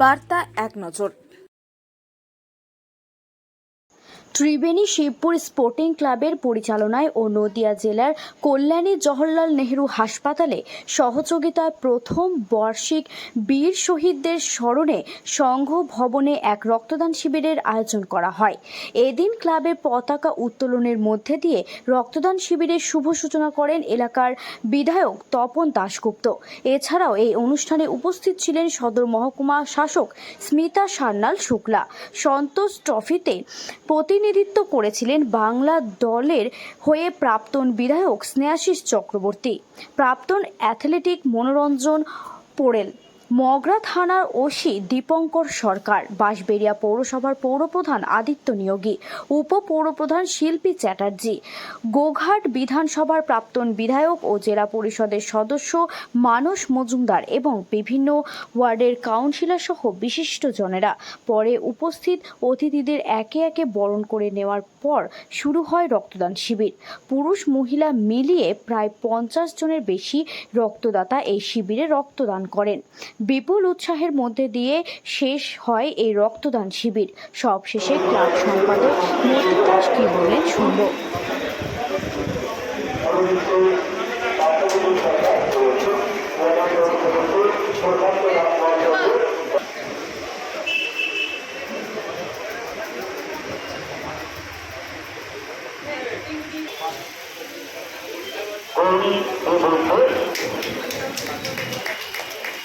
বার্তা এক নজর। ত্রিবেণী শিবপুর স্পোর্টিং ক্লাবের পরিচালনায় ও নদিয়া জেলার কল্যাণী জওহরলাল নেহরু হাসপাতালে সহযোগিতায় প্রথম বার্ষিক বীর শহীদদের স্মরণে সংঘ ভবনে এক রক্তদান শিবিরের আয়োজন করা হয়। এদিন ক্লাবের পতাকা উত্তোলনের মধ্যে দিয়ে রক্তদান শিবিরের শুভ সূচনা করেন এলাকার বিধায়ক তপন দাশগুপ্ত। এছাড়াও এই অনুষ্ঠানে উপস্থিত ছিলেন সদর মহকুমা শাসক স্মিতা সান্যাল শুক্লা। সন্তোষ ট্রফিতে প্রতিনিধিত্ব করেছিলেন বাংলা দলের হয়ে প্রাক্তন বিধায়ক স্নেহাশিস চক্রবর্তী, প্রাক্তন অ্যাথলেটিক মনোরঞ্জন পোড়েল, মগরা থানার ওসি দীপঙ্কর সরকার, বাঁশবেড়িয়া পৌরসভার পৌরপ্রধান আদিত্য নিয়োগী, উপপৌরপ্রধান শিল্পী চ্যাটার্জি, গোঘাট বিধানসভার প্রাক্তন বিধায়ক ও জেলা পরিষদের সদস্য মানস মজুমদার এবং বিভিন্ন ওয়ার্ডের কাউন্সিলর সহ বিশিষ্টজনেরা। পরে উপস্থিত অতিথিদের একে একে বরণ করে নেওয়ার পর শুরু হয় রক্তদান শিবির। পুরুষ মহিলা মিলিয়ে প্রায় 50 জনের বেশি রক্তদাতা এই শিবিরে রক্তদান করেন। বিপুল উৎসাহের মধ্যে দিয়ে শেষ হয় এই রক্তদান শিবির। সবশেষে ক্লাব সম্পাদক মতি দাস কি বললেন শুনব।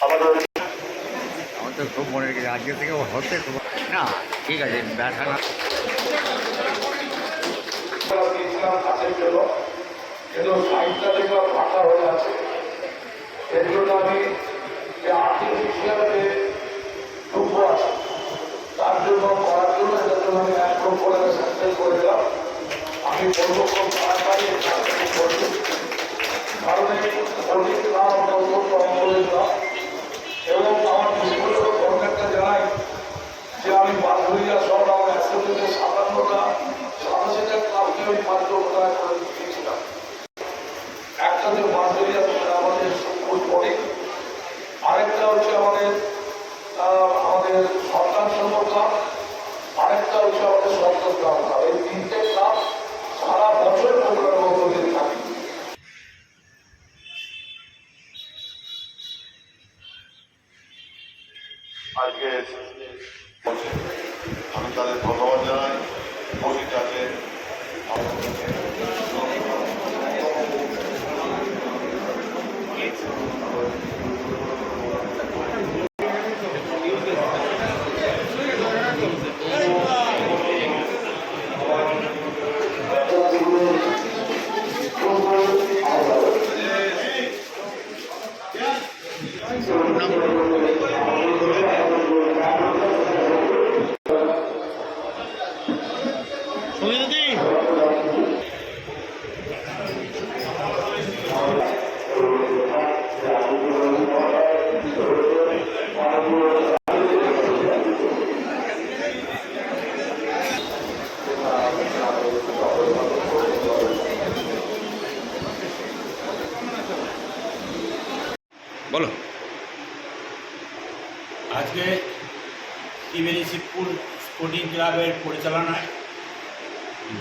আমার তো খুব মনে রেখেছে আজকে থেকে হতে না ঠিক আছে ব্যথা না কিন্তু সাইডটা থেকে ফাঁকা হয়ে আছে। এর জন্য আমি যে আর্টিফিশিয়াল যে টুকরো আছে তার জন্য করার জন্য এটার জন্য আমি একদম করে স্যানিটাইজ করে দিলাম। আমি বলবো খুব তাড়াতাড়ি করছি, কারণ এই অনেক নাম আমরা অত্যন্ত অঙ্গলে দিলাম এবং আমার বিশেষ সরকারটা জানাই যে আমি বান্ধবীরা সব আমার 157টা 87টা ক্লাবকে আমি বাধ্যতা করে দিয়েছিলাম। একটা যে বান্ধবী আমাদের পরে, আরেকটা হচ্ছে আমাদের সন্তান সংঘ ক্লাব, আরেকটা হচ্ছে আমাদের সন্তান ক্লাব। এই তিনটে ক্লাব সারা বছর প্রোগ্রামের মতো দিয়ে থাকি। আজকে আমি তাদের ধন্যবাদ জানাই। উপস্থিত আছে বলো। আজকে ত্রিবেণী শিবপুর স্পোর্টিং ক্লাবের পরিচালনায়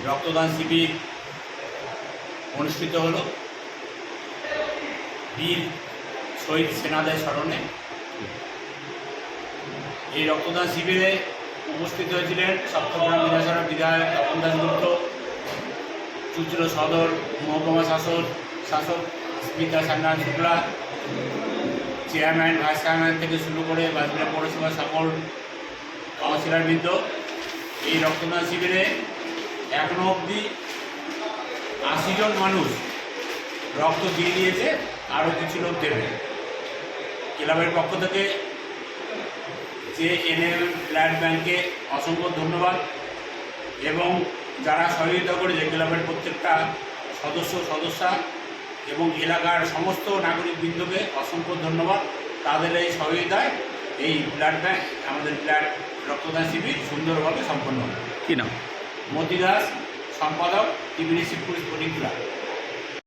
রক্তদান শিবির অনুষ্ঠিত হল বীর শহীদ সেনাদের স্মরণে। এই রক্তদান শিবিরে উপস্থিত হয়েছিলেন সপ্তগ্রাম বিধানসভার বিধায়ক তপন দাশগুপ্ত, চুঁচুড়া সদর মহকুমা শাসক Smita Sanyal Shukla, chairman vice chairman থেকে শুরু করে বাঁশবেড়িয়া পৌরসভার সকল কাউন্সিলরবৃন্দ। এই রক্তদান শিবিরে এখনও অবধি 80 জন মানুষ রক্ত দিয়ে দিয়েছে, আরও কিছু লোক দেবে। ক্লাবের পক্ষ থেকে JNM ব্লাড ব্যাংকে অসংখ্য ধন্যবাদ এবং যারা সহযোগিতা করেছে ক্লাবের প্রত্যেকটা সদস্যা এবং এলাকার সমস্ত নাগরিকবৃন্দকে অসংখ্য ধন্যবাদ। তাদের এই সহযোগিতায় এই ব্লাড ব্যাংক আমাদের ব্লাড রক্তদান শিবির সুন্দরভাবে সম্পন্ন হবে। কি নাম? মতি দাস, সম্পাদক, ত্রিবেণী শিবপুর স্পোর্টিং ক্লাব।